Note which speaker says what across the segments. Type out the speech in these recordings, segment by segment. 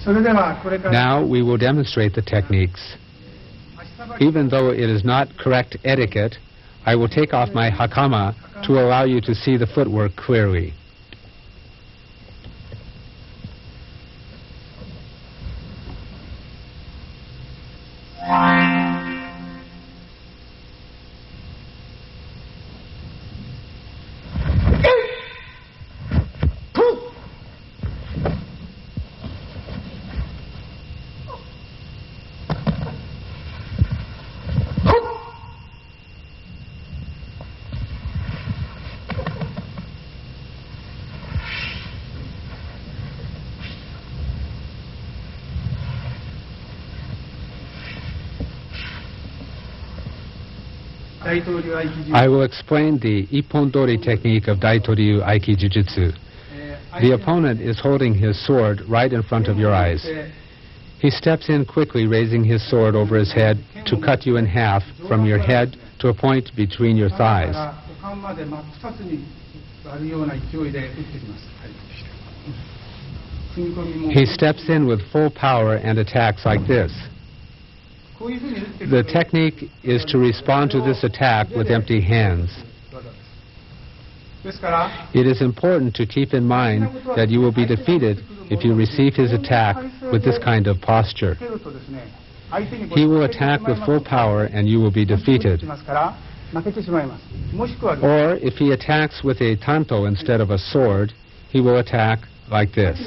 Speaker 1: Now we will demonstrate the techniques. Even though it is not correct etiquette, I will take off my hakama to allow you to see the footwork clearly. I will explain the ippondori technique of daito aiki jujitsu. The opponent is holding his sword right in front of your eyes. He steps in quickly, raising his sword over his head to cut you in half from your head to a point between your thighs. He steps in with full power and attacks like this. The technique is to respond to this attack with empty hands. It is important to keep in mind that you will be defeated if you receive his attack with this kind of posture. He will attack with full power and you will be defeated. Or if he attacks with a tanto instead of a sword, he will attack like this.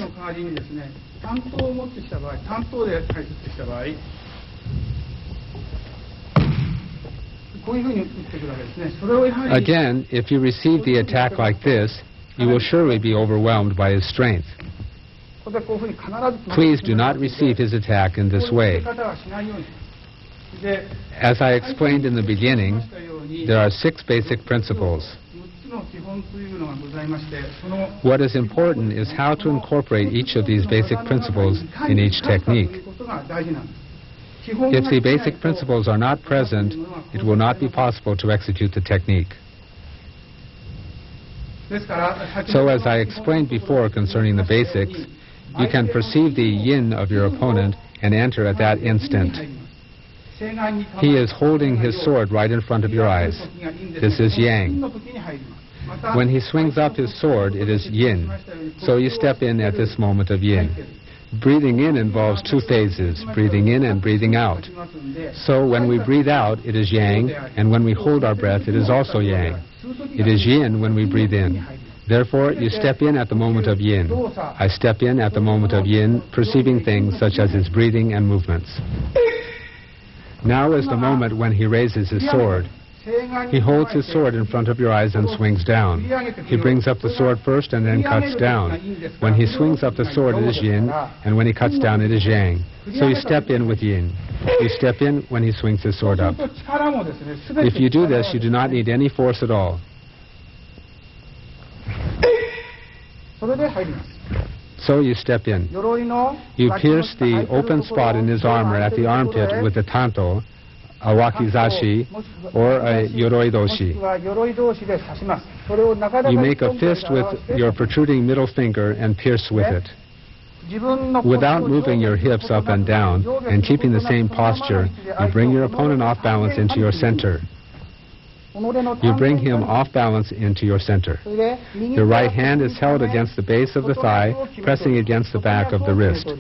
Speaker 1: Again, if you receive the attack like this, you will surely be overwhelmed by his strength. Please do not receive his attack in this way. As I explained in the beginning, there are 6 basic principles. What is important is how to incorporate each of these basic principles in each technique. If the basic principles are not present, it will not be possible to execute the technique. So as I explained before concerning the basics, you can perceive the yin of your opponent and enter at that instant. He is holding his sword right in front of your eyes. This is yang. When he swings up his sword, it is yin. So you step in at this moment of yin. Breathing in involves 2 phases, breathing in and breathing out. So when we breathe out, it is yang, and when we hold our breath, it is also yang. It is yin when we breathe in. Therefore, you step in at the moment of yin. I step in at the moment of yin, perceiving things such as his breathing and movements. Now is the moment when he raises his sword. He holds his sword in front of your eyes and swings down. He brings up the sword first and then cuts down. When he swings up the sword, it is yin, and when he cuts down, it is yang. So you step in with yin. You step in when he swings his sword up. If you do this, you do not need any force at all. So you step in. You pierce the open spot in his armor at the armpit with the tanto, a wakizashi, or a yoroidoshi. You make a fist with your protruding middle finger and pierce with it. Without moving your hips up and down and keeping the same posture, you bring your opponent off balance into your center. You bring him off balance into your center. Your right hand is held against the base of the thigh, pressing against the back of the wrist.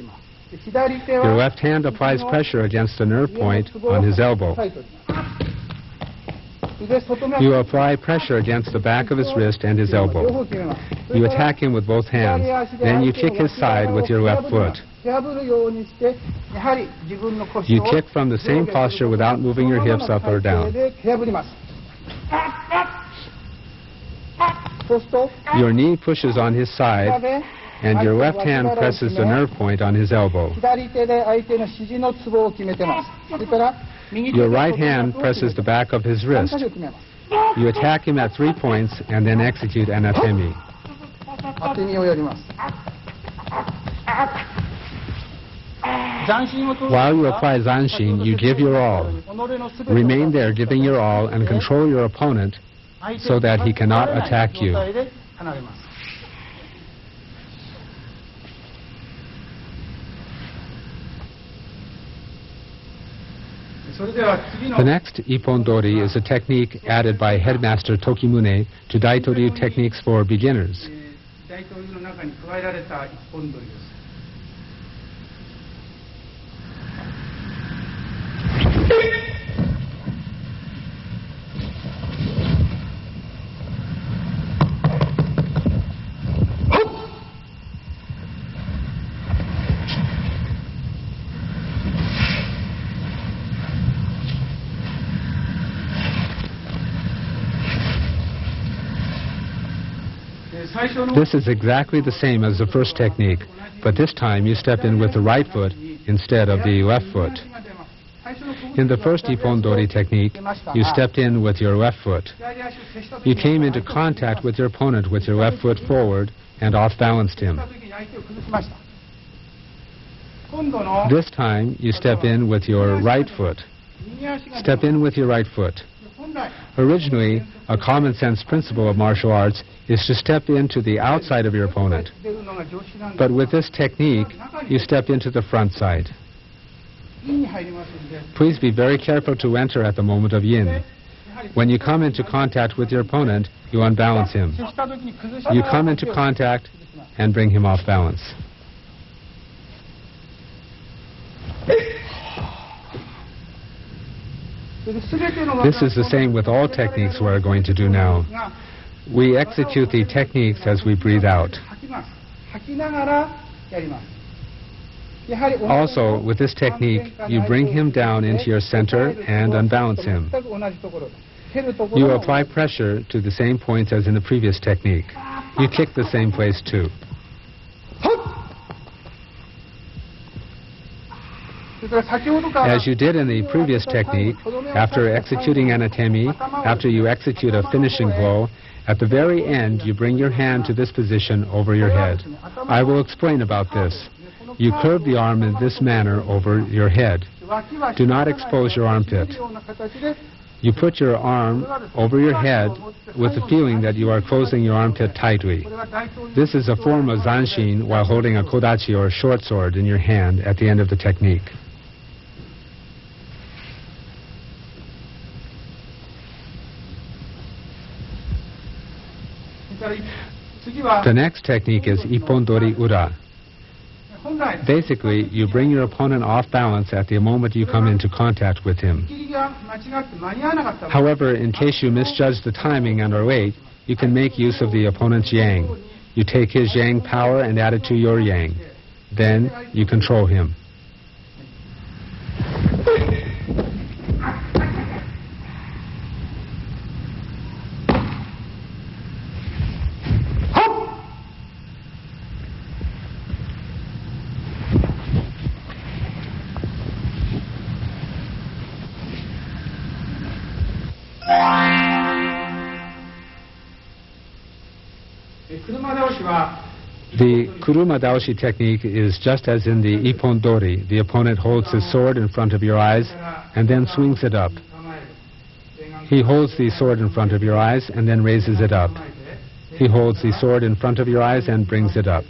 Speaker 1: Your left hand applies pressure against the nerve point on his elbow. You apply pressure against the back of his wrist and his elbow. You attack him with both hands. Then you kick his side with your left foot. You kick from the same posture without moving your hips up or down. Your knee pushes on his side, and your left hand presses the nerve point on his elbow. Your right hand presses the back of his wrist. You attack him at 3 points and then execute an atemi. While you apply zanshin, you give your all. Remain there giving your all and control your opponent so that he cannot attack you. The next ippon-dori is a technique added by Headmaster Tokimune to Daito-ryu techniques for beginners. This is exactly the same as the first technique, but this time you step in with the right foot instead of the left foot. In the first ippon-dori technique, you stepped in with your left foot. You came into contact with your opponent with your left foot forward and off-balanced him. This time, you step in with your right foot. Step in with your right foot. Originally, a common-sense principle of martial arts is to step into the outside of your opponent. But with this technique, you step into the front side. Please be very careful to enter at the moment of yin. When you come into contact with your opponent, you unbalance him. You come into contact and bring him off balance. This is the same with all techniques we are going to do now. We execute the techniques as we breathe out. Also, with this technique, you bring him down into your center and unbalance him. You apply pressure to the same points as in the previous technique. You kick the same place too. As you did in the previous technique, after executing an atemi, after you execute a finishing blow, at the very end you bring your hand to this position over your head. I will explain about this. You curve the arm in this manner over your head. Do not expose your armpit. You put your arm over your head with the feeling that you are closing your armpit tightly. This is a form of zanshin while holding a kodachi or short sword in your hand at the end of the technique. The next technique is ippon-dori ura. Basically, you bring your opponent off balance at the moment you come into contact with him. However, in case you misjudge the timing and are late, you can make use of the opponent's yang. You take his yang power and add it to your yang. Then you control him. The kuruma daoshi technique is just as in the ippon-dori. The opponent holds his sword in front of your eyes and then swings it up. He holds the sword in front of your eyes and then raises it up. He holds the sword in front of your eyes and brings it up.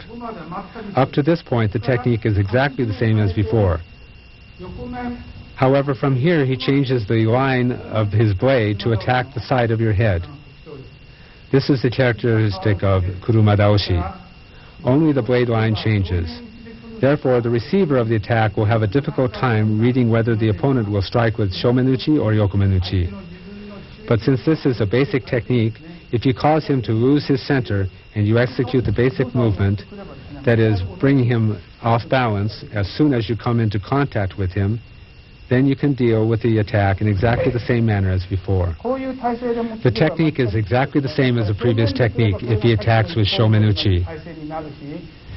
Speaker 1: Up to this point, the technique is exactly the same as before. However, from here, he changes the line of his blade to attack the side of your head. This is the characteristic of kuruma daoshi. Only the blade line changes. Therefore, the receiver of the attack will have a difficult time reading whether the opponent will strike with shomenuchi or yokomenuchi. But since this is a basic technique, if you cause him to lose his center and you execute the basic movement, that is, bring him off balance as soon as you come into contact with him, then you can deal with the attack in exactly the same manner as before. The technique is exactly the same as the previous technique if he attacks with shomenuchi.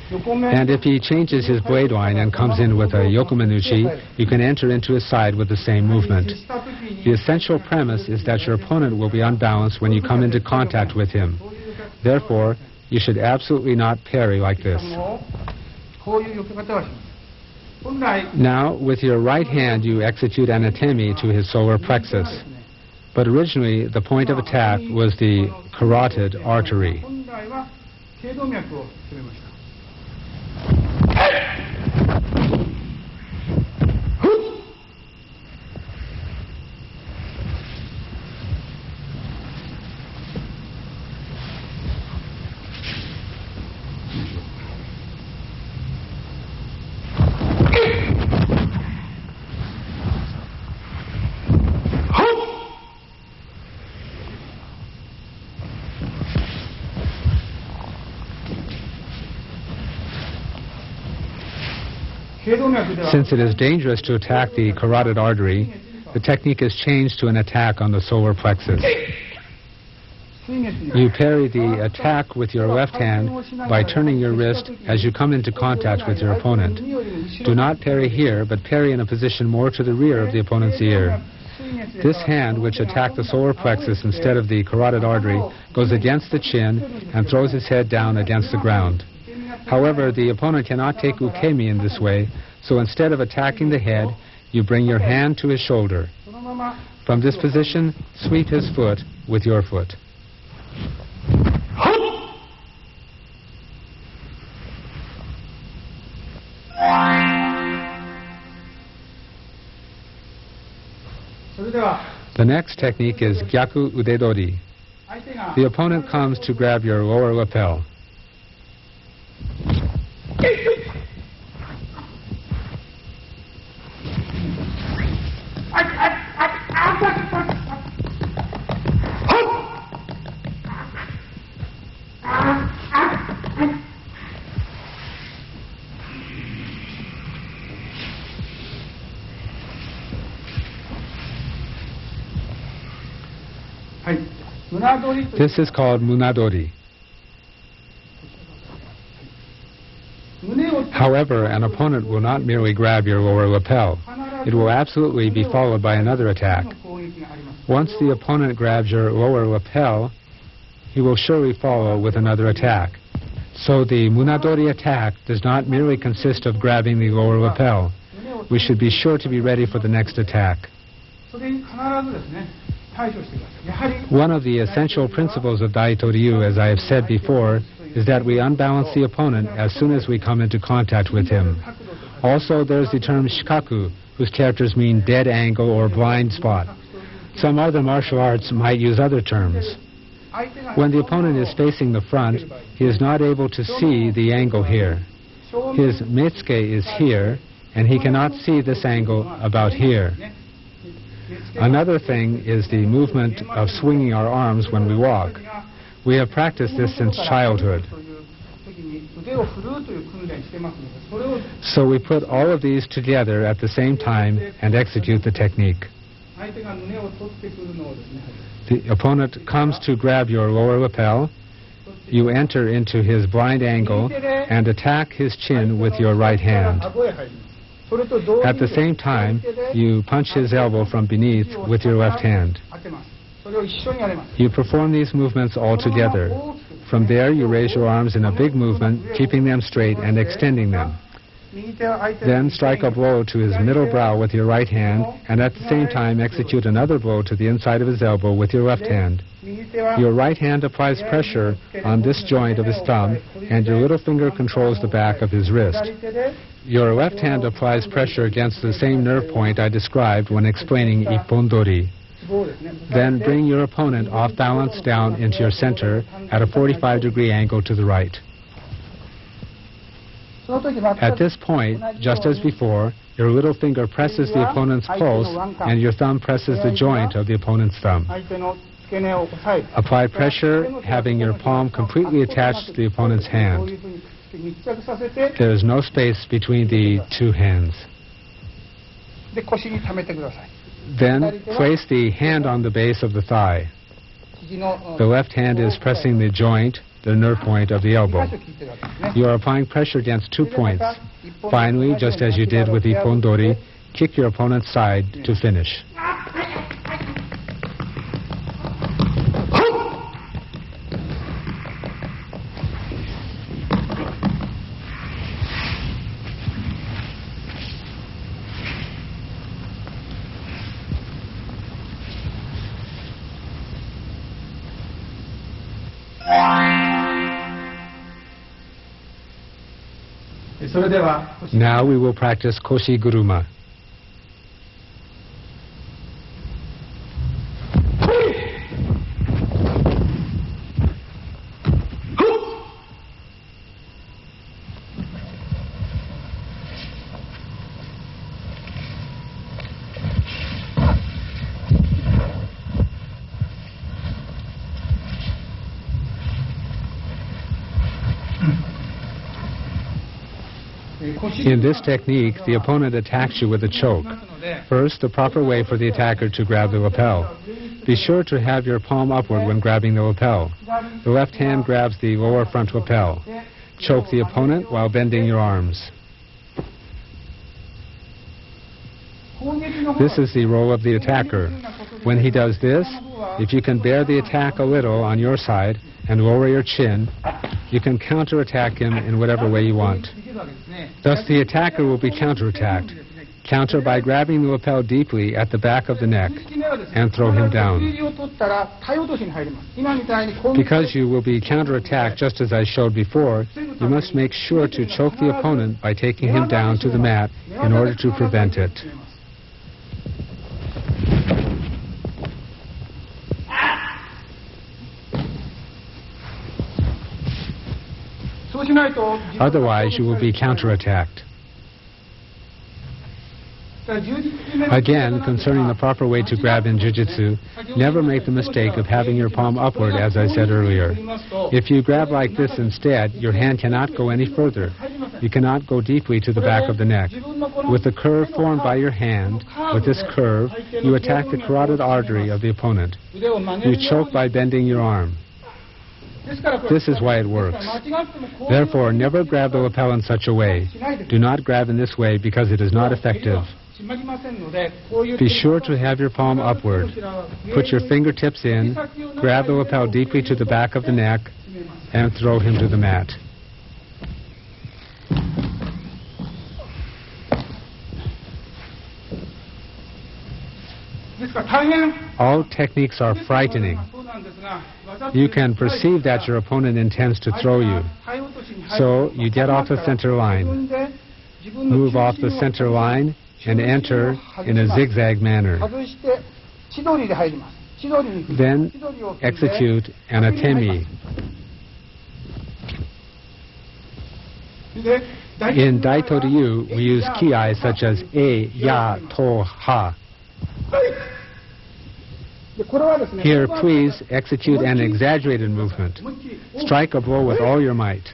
Speaker 1: And if he changes his blade line and comes in with a yokomenuchi, you can enter into his side with the same movement. The essential premise is that your opponent will be unbalanced when you come into contact with him. Therefore, you should absolutely not parry like this. Now, with your right hand, you execute an atemi to his solar plexus. But originally, the point of attack was the carotid artery. Since it is dangerous to attack the carotid artery, the technique is changed to an attack on the solar plexus. You parry the attack with your left hand by turning your wrist as you come into contact with your opponent. Do not parry here, but parry in a position more to the rear of the opponent's ear. This hand, which attacked the solar plexus instead of the carotid artery, goes against the chin and throws his head down against the ground. However, the opponent cannot take ukemi in this way, so instead of attacking the head, you bring your hand to his shoulder. From this position, sweep his foot with your foot. The next technique is gyaku udedori. The opponent comes to grab your lower lapel. This is called munadori. However, an opponent will not merely grab your lower lapel. It will absolutely be followed by another attack. Once the opponent grabs your lower lapel, he will surely follow with another attack. So the munadori attack does not merely consist of grabbing the lower lapel. We should be sure to be ready for the next attack. One of the essential principles of Daito Ryu, as I have said before, is that we unbalance the opponent as soon as we come into contact with him. Also, there's the term shikaku, whose characters mean dead angle or blind spot. Some other martial arts might use other terms. When the opponent is facing the front, he is not able to see the angle here. His metsuke is here, and he cannot see this angle about here. Another thing is the movement of swinging our arms when we walk. We have practiced this since childhood. So we put all of these together at the same time and execute the technique. The opponent comes to grab your lower lapel. You enter into his blind angle and attack his chin with your right hand. At the same time, you punch his elbow from beneath with your left hand. You perform these movements all together. From there, you raise your arms in a big movement, keeping them straight and extending them. Then strike a blow to his middle brow with your right hand, and at the same time execute another blow to the inside of his elbow with your left hand. Your right hand applies pressure on this joint of his thumb, and your little finger controls the back of his wrist. Your left hand applies pressure against the same nerve point I described when explaining ippondori. Then bring your opponent off balance down into your center at a 45-degree angle to the right. At this point, just as before, your little finger presses the opponent's pulse and your thumb presses the joint of the opponent's thumb. Apply pressure, having your palm completely attached to the opponent's hand. There is no space between the two hands. Then place the hand on the base of the thigh. The left hand is pressing the joint, the nerve point of the elbow. You are applying pressure against 2 points. Finally, just as you did with ippondori, kick your opponent's side to finish. Now we will practice koshi guruma. In this technique, the opponent attacks you with a choke. First, the proper way for the attacker to grab the lapel. Be sure to have your palm upward when grabbing the lapel. The left hand grabs the lower front lapel. Choke the opponent while bending your arms. This is the role of the attacker. When he does this, if you can bear the attack a little on your side and lower your chin, you can counterattack him in whatever way you want. Thus, the attacker will be counterattacked. Counter by grabbing the lapel deeply at the back of the neck and throw him down. Because you will be counterattacked just as I showed before, you must make sure to choke the opponent by taking him down to the mat in order to prevent it. Otherwise, you will be counterattacked. Again, concerning the proper way to grab in jiu-jitsu, never make the mistake of having your palm upward, as I said earlier. If you grab like this instead, your hand cannot go any further. You cannot go deeply to the back of the neck. With the curve formed by your hand, with this curve, you attack the carotid artery of the opponent. You choke by bending your arm. This is why it works. Therefore, never grab the lapel in such a way. Do not grab in this way because it is not effective. Be sure to have your palm upward. Put your fingertips in, grab the lapel deeply to the back of the neck, and throw him to the mat. All techniques are frightening. You can perceive that your opponent intends to throw you. So you get off the center line. Move off the center line and enter in a zigzag manner. Then execute an atemi. In Daito Ryu, we use ki-ai such as e, ya, to, ha. Here, please execute an exaggerated movement. Strike a blow with all your might.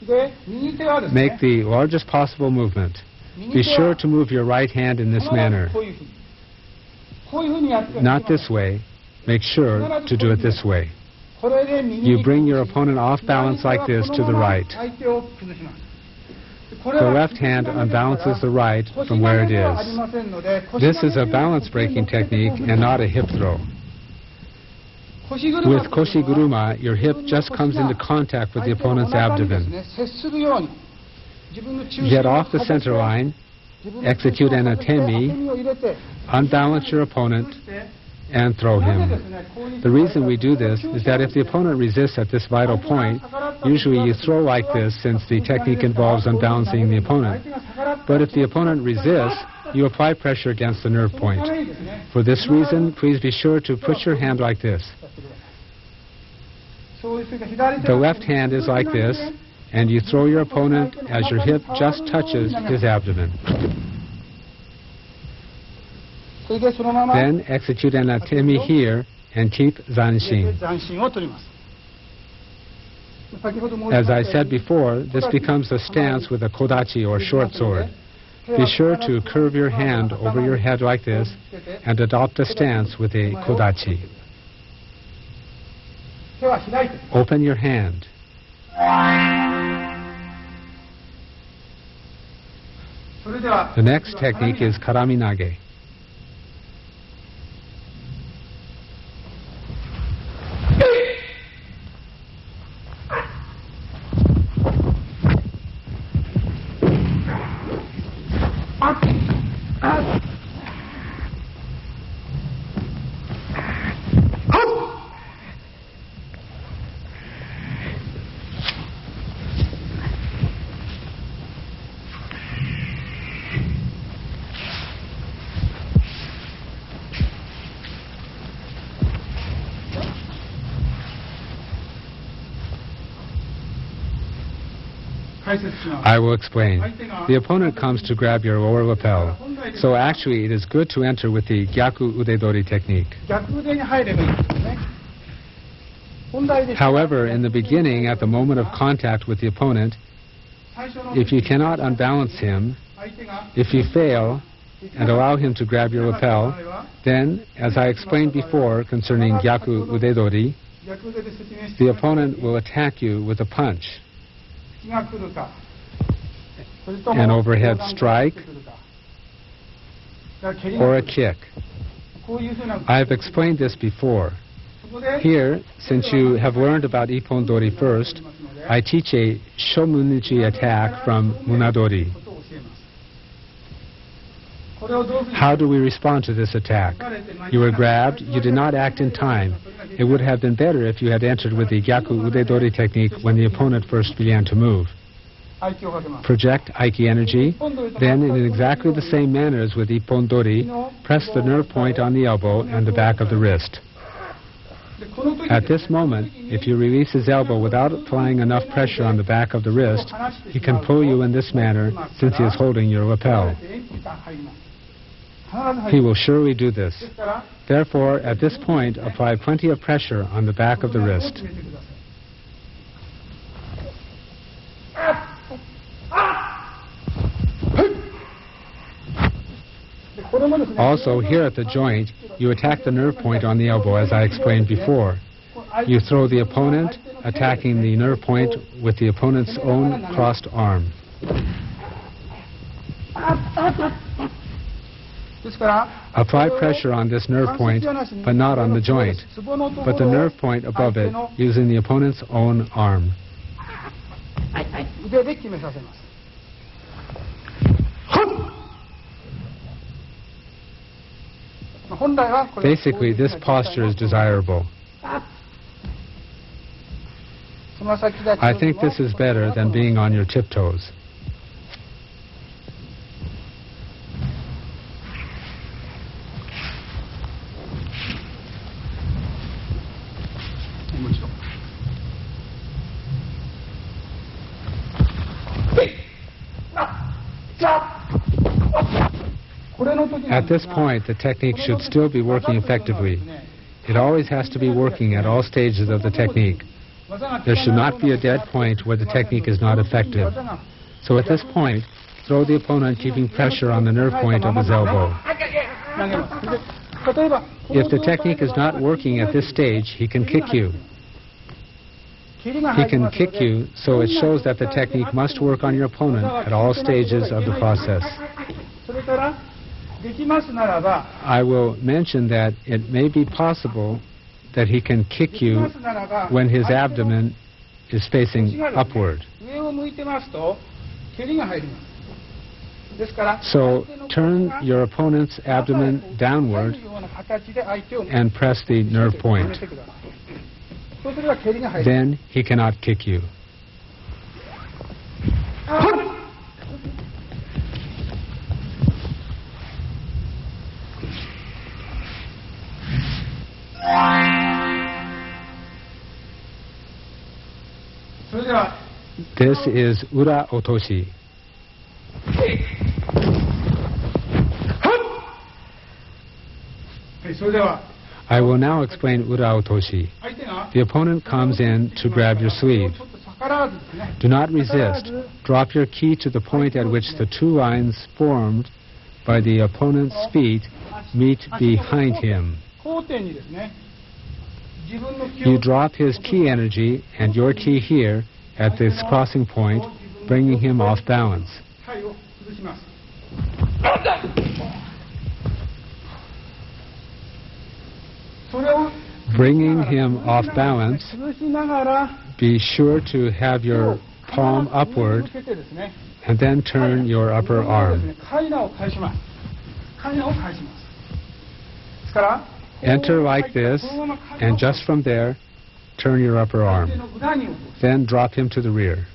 Speaker 1: Make the largest possible movement. Be sure to move your right hand in this manner. Not this way. Make sure to do it this way. You bring your opponent off balance like this to the right. The left hand unbalances the right from where it is. This is a balance-breaking technique and not a hip throw. With koshi-guruma, your hip just comes into contact with the opponent's abdomen. Get off the center line, execute an atemi, unbalance your opponent, and throw him. The reason we do this is that if the opponent resists at this vital point, usually you throw like this since the technique involves unbalancing the opponent. But if the opponent resists, you apply pressure against the nerve point. For this reason, please be sure to put your hand like this. The left hand is like this, and you throw your opponent as your hip just touches his abdomen. Then execute an atemi here and keep zanshin. As I said before, this becomes a stance with a kodachi or short sword. Be sure to curve your hand over your head like this and adopt a stance with a kodachi. Open your hand. The next technique is karami nage. I will explain. The opponent comes to grab your lower lapel, so actually it is good to enter with the gyaku udedori technique. However, in the beginning, at the moment of contact with the opponent, If you cannot unbalance him, if you fail and allow him to grab your lapel, then, as I explained before concerning gyaku udedori, the opponent will attack you with a punch, an overhead strike, or a kick. I have explained this before. Here, since you have learned about ippon-dori first, I teach a shomunichi attack from munadori. How do we respond to this attack? You were grabbed, you did not act in time. It would have been better if you had entered with the gyaku udedori technique when the opponent first began to move. Project aiki energy, then in exactly the same manner as with ippon-dori, press the nerve point on the elbow and the back of the wrist. At this moment, if you release his elbow without applying enough pressure on the back of the wrist, he can pull you in this manner since he is holding your lapel. He will surely do this. Therefore, at this point, apply plenty of pressure on the back of the wrist. Also, here at the joint, you attack the nerve point on the elbow, as I explained before. You throw the opponent, attacking the nerve point with the opponent's own crossed arm. Apply pressure on this nerve point, but not on the joint, but the nerve point above it, using the opponent's own arm. Basically, this posture is desirable. I think this is better than being on your tiptoes. At this point, the technique should still be working effectively. It always has to be working at all stages of the technique. There should not be a dead point where the technique is not effective. So at this point, throw the opponent keeping pressure on the nerve point of his elbow. If the technique is not working at this stage, he can kick you. He can kick you, so it shows that the technique must work on your opponent at all stages of the process. I will mention that it may be possible that he can kick you when his abdomen is facing upward. So turn your opponent's abdomen downward and press the nerve point. Then he cannot kick you. This is ura otoshi. I will now explain ura otoshi. The opponent comes in to grab your sleeve. Do not resist. Drop your ki to the point at which the two lines formed by the opponent's feet meet behind him. You drop his ki energy and your ki here at this crossing point, bringing him off balance. Bringing him off balance, be sure to have your palm upward and then turn your upper arm. Enter like this, and just from there, turn your upper arm. Then drop him to the rear.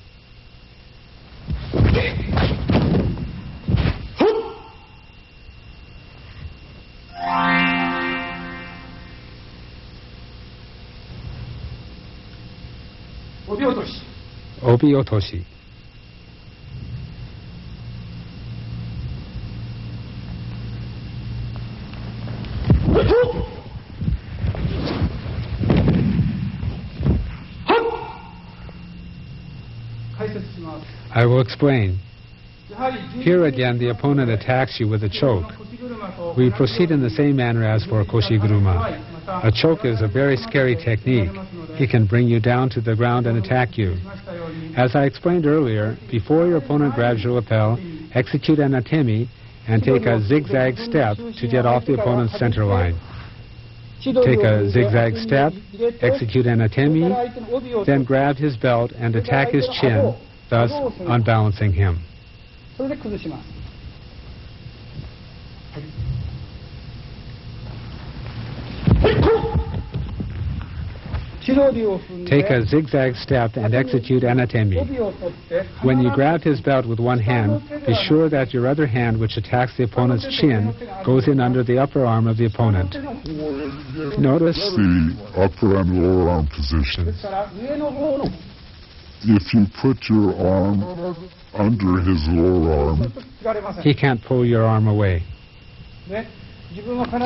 Speaker 1: Obi otoshi. I I will explain. Here again, the opponent attacks you with a choke. We proceed in the same manner as for koshiguruma. A choke is a very scary technique. He can bring you down to the ground and attack you. As I explained earlier, before your opponent grabs your lapel, execute an atemi and take a zigzag step to get off the opponent's center line. Take a zigzag step, execute an atemi, then grab his belt and attack his chin, thus unbalancing him. Take a zigzag step and execute an atemi. When you grab his belt with one hand, be sure that your other hand, which attacks the opponent's chin, goes in under the upper arm of the opponent. Notice
Speaker 2: the upper and lower arm position. If you put your arm under his lower arm,
Speaker 1: he can't pull your arm away.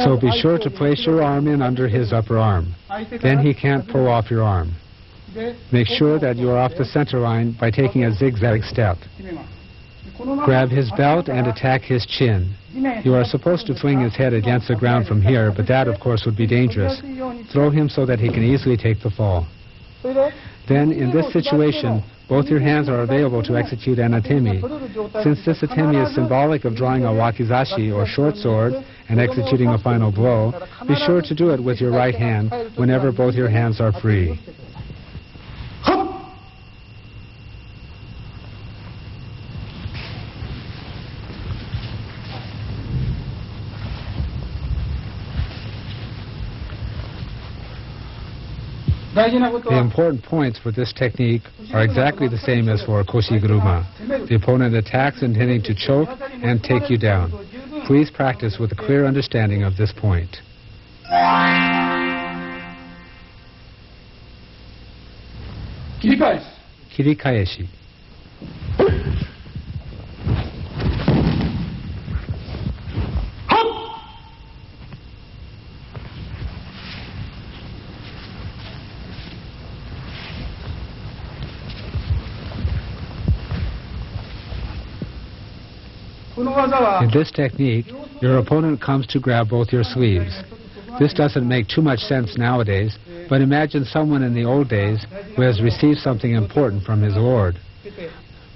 Speaker 1: So be sure to place your arm in under his upper arm. Then he can't pull off your arm. Make sure that you are off the center line by taking a zigzag step. Grab his belt and attack his chin. You are supposed to fling his head against the ground from here, but that, of course, would be dangerous. Throw him so that he can easily take the fall. Then, in this situation, both your hands are available to execute an atemi. Since this atemi is symbolic of drawing a wakizashi or short sword and executing a final blow, be sure to do it with your right hand whenever both your hands are free. The important points for this technique are exactly the same as for koshiguruma. The opponent attacks intending to choke and take you down. Please practice with a clear understanding of this point. Kirikaeshi. In this technique, your opponent comes to grab both your sleeves. This doesn't make too much sense nowadays, but imagine someone in the old days who has received something important from his lord.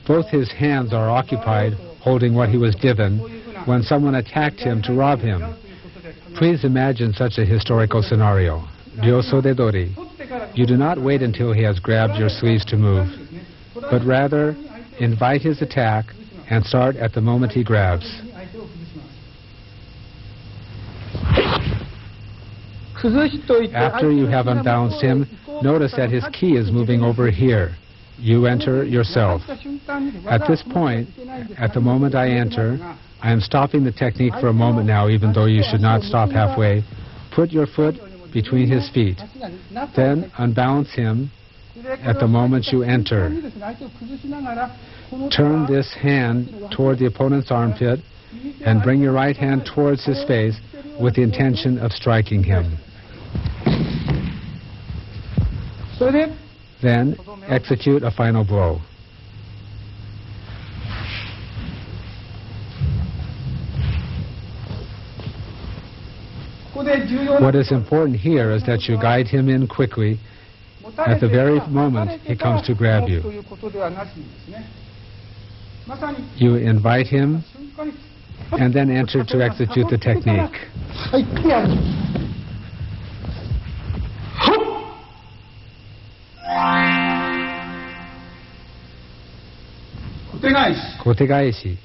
Speaker 1: Both his hands are occupied holding what he was given when someone attacked him to rob him. Please imagine such a historical scenario. Ryosodedori. You do not wait until he has grabbed your sleeves to move, but rather invite his attack and start at the moment he grabs. After you have unbalanced him, notice that his ki is moving over here. You enter yourself. At this point, at the moment I enter, I am stopping the technique for a moment now, even though you should not stop halfway. Put your foot between his feet. Then unbalance him at the moment you enter. Turn this hand toward the opponent's armpit and bring your right hand towards his face with the intention of striking him. Then execute a final blow. What is important here is that you guide him in quickly at the very moment he comes to grab you. You invite him and then enter to execute the technique. Kotegaeshi.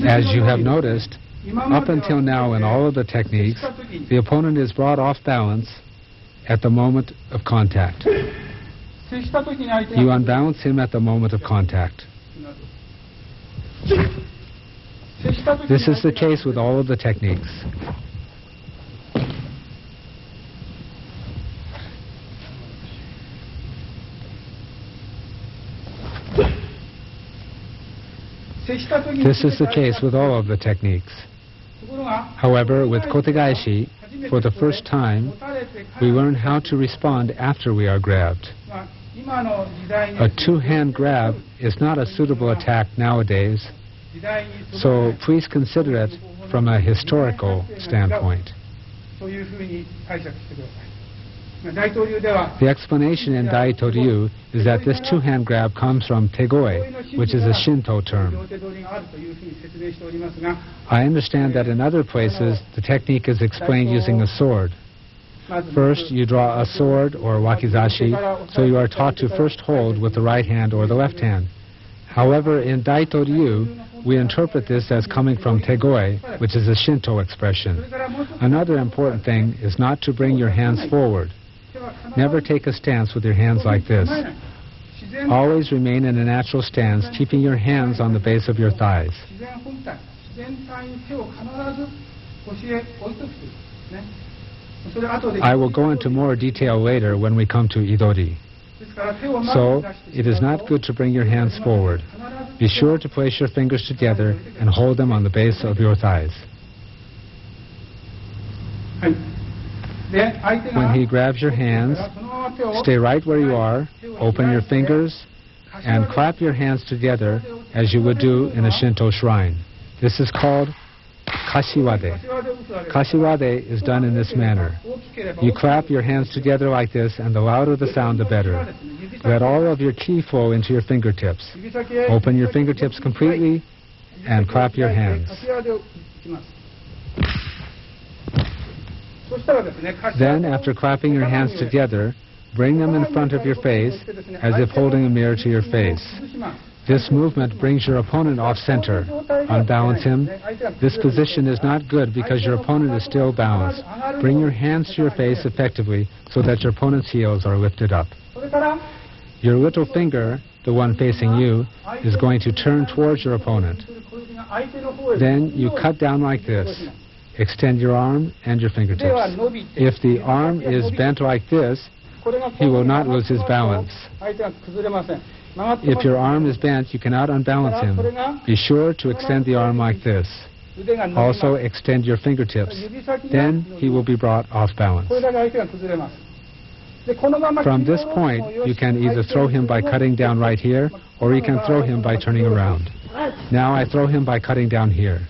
Speaker 1: As you have noticed, up until now in all of the techniques, the opponent is brought off balance at the moment of contact. You unbalance him at the moment of contact. This is the case with all of the techniques. This is the case with all of the techniques. However, with kotegaeshi, for the first time, we learn how to respond after we are grabbed. A two-hand grab is not a suitable attack nowadays, so please consider it from a historical standpoint. The explanation in Daito Ryu is that this two-hand grab comes from tegoe, which is a Shinto term. I understand that in other places the technique is explained using a sword. First, you draw a sword or wakizashi, so you are taught to first hold with the right hand or the left hand. However, in Daito Ryu, we interpret this as coming from tegoe, which is a Shinto expression. Another important thing is not to bring your hands forward. Never take a stance with your hands like this. Always remain in a natural stance, keeping your hands on the base of your thighs. I will go into more detail later when we come to idori. So, it is not good to bring your hands forward. Be sure to place your fingers together and hold them on the base of your thighs. When he grabs your hands, stay right where you are, open your fingers, and clap your hands together as you would do in a Shinto shrine. This is called kashiwade. Kashiwade is done in this manner. You clap your hands together like this, and the louder the sound, the better. Let all of your ki flow into your fingertips. Open your fingertips completely and clap your hands. Then, after clapping your hands together, bring them in front of your face as if holding a mirror to your face. This movement brings your opponent off center. Unbalance him. This position is not good because your opponent is still balanced. Bring your hands to your face effectively so that your opponent's heels are lifted up. Your little finger, the one facing you, is going to turn towards your opponent. Then you cut down like this. Extend your arm and your fingertips. If the arm is bent like this, he will not lose his balance. If your arm is bent, you cannot unbalance him. Be sure to extend the arm like this. Also extend your fingertips. Then he will be brought off balance. From this point, you can either throw him by cutting down right here, or you can throw him by turning around. Now I throw him by cutting down here.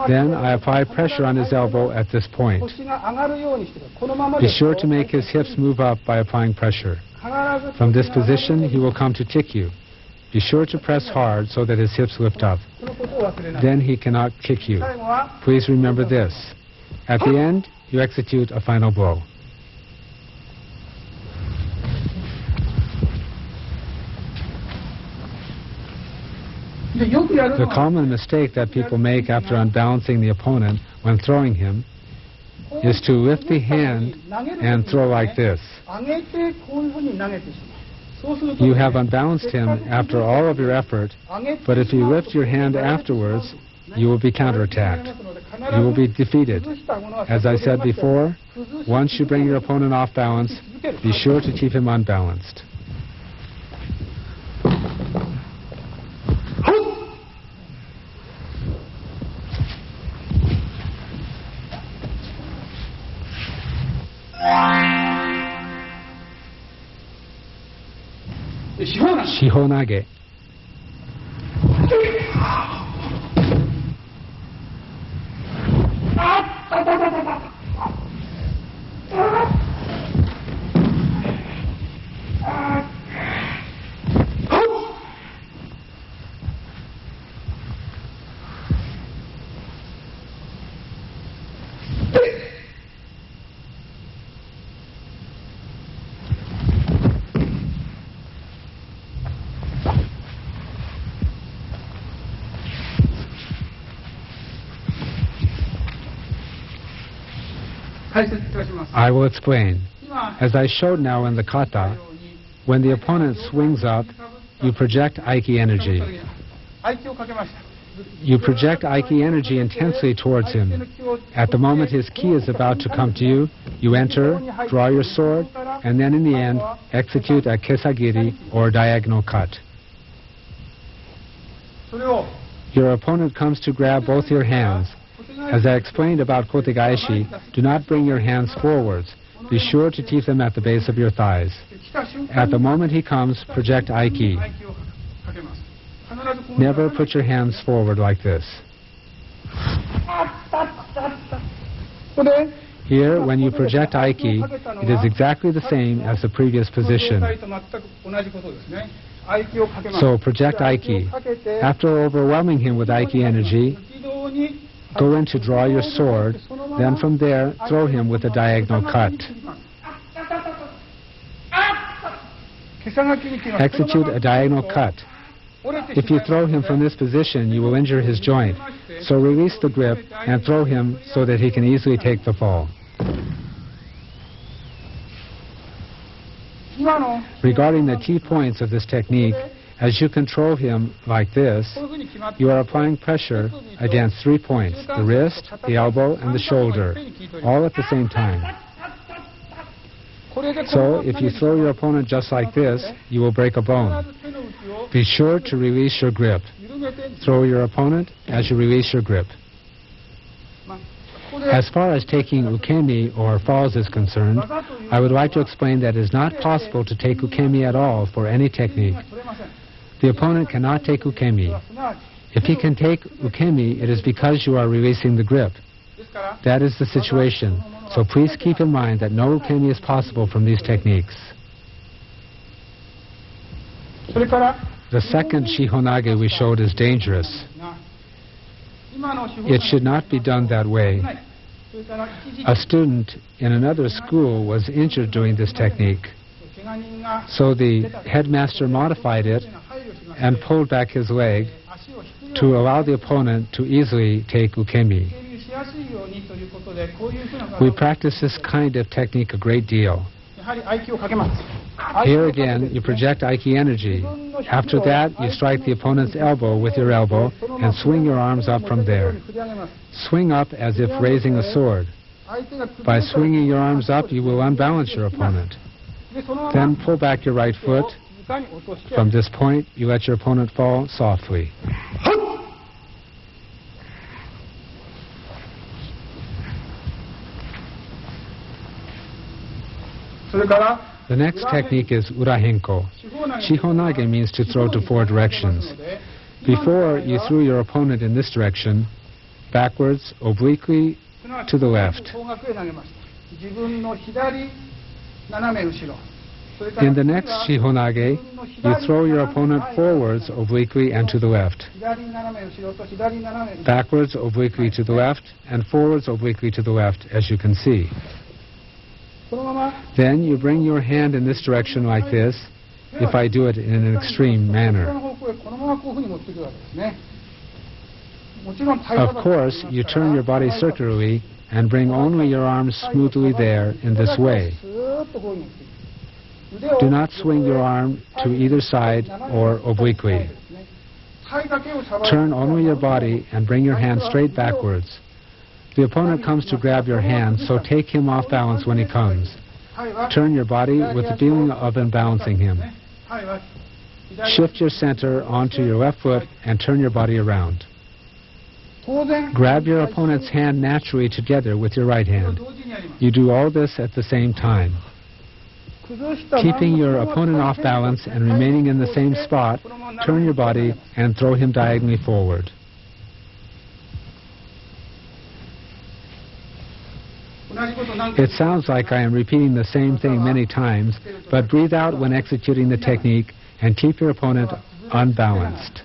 Speaker 1: Then I apply pressure on his elbow at this point. Be sure to make his hips move up by applying pressure. From this position, he will come to kick you. Be sure to press hard so that his hips lift up. Then he cannot kick you. Please remember this. At the end, you execute a final blow. The common mistake that people make after unbalancing the opponent when throwing him is to lift the hand and throw like this. You have unbalanced him after all of your effort, but if you lift your hand afterwards, you will be counterattacked. You will be defeated. As I said before, once you bring your opponent off balance, be sure to keep him unbalanced. Shihonage. I will explain. As I showed now in the kata, when the opponent swings up, you project aiki energy. You project aiki energy intensely towards him. At the moment his ki is about to come to you, you enter, draw your sword, and then in the end, execute a kesagiri or diagonal cut. Your opponent comes to grab both your hands. As I explained about kotegaishi, do not bring your hands forwards. Be sure to keep them at the base of your thighs. At the moment he comes, project aiki. Never put your hands forward like this. Here, when you project aiki, it is exactly the same as the previous position. So project aiki. After overwhelming him with aiki energy, go in to draw your sword, then from there throw him with a diagonal cut. Execute a diagonal cut. If you throw him from this position, you will injure his joint. So release the grip and throw him so that he can easily take the fall. Regarding the key points of this technique, as you control him like this, you are applying pressure against 3 points, the wrist, the elbow, and the shoulder, all at the same time. So if you throw your opponent just like this, you will break a bone. Be sure to release your grip. Throw your opponent as you release your grip. As far as taking ukemi or falls is concerned, I would like to explain that it is not possible to take ukemi at all for any technique. The opponent cannot take ukemi. If he can take ukemi, it is because you are releasing the grip. That is the situation. So please keep in mind that no ukemi is possible from these techniques. The second shihonage we showed is dangerous. It should not be done that way. A student in another school was injured doing this technique. So the headmaster modified it and pulled back his leg to allow the opponent to easily take ukemi. We practice this kind of technique a great deal. Here again, you project aiki energy. After that, you strike the opponent's elbow with your elbow and swing your arms up from there. Swing up as if raising a sword. By swinging your arms up, you will unbalance your opponent. Then pull back your right foot. From this point, you let your opponent fall softly. The next technique is urahenko. Shihonage means to throw to 4 directions. Before you threw your opponent in this direction, backwards, obliquely, to the left. In the next shihonage, you throw your opponent forwards, obliquely, and to the left. Backwards, obliquely to the left, and forwards, obliquely to the left, as you can see. Then you bring your hand in this direction like this, if I do it in an extreme manner. Of course, you turn your body circularly and bring only your arms smoothly there in this way. Do not swing your arm to either side or obliquely. Turn only your body and bring your hand straight backwards. The opponent comes to grab your hand, so take him off balance when he comes. Turn your body with the feeling of unbalancing him. Shift your center onto your left foot and turn your body around. Grab your opponent's hand naturally together with your right hand. You do all this at the same time. Keeping your opponent off balance and remaining in the same spot, turn your body and throw him diagonally forward. It sounds like I am repeating the same thing many times, but breathe out when executing the technique and keep your opponent unbalanced.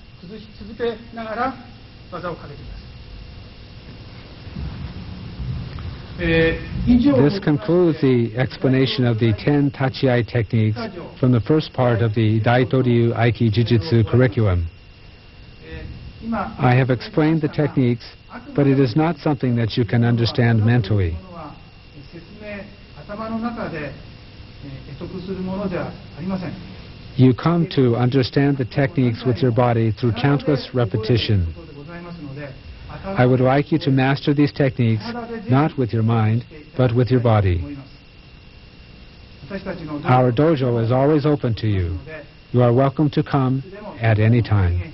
Speaker 1: This concludes the explanation of the 10 tachiai techniques from the first part of the Daito Ryu Aiki Jiu-Jitsu curriculum. I have explained the techniques, but it is not something that you can understand mentally. You come to understand the techniques with your body through countless repetition. I would like you to master these techniques not with your mind, but with your body. Our dojo is always open to you. You are welcome to come at any time.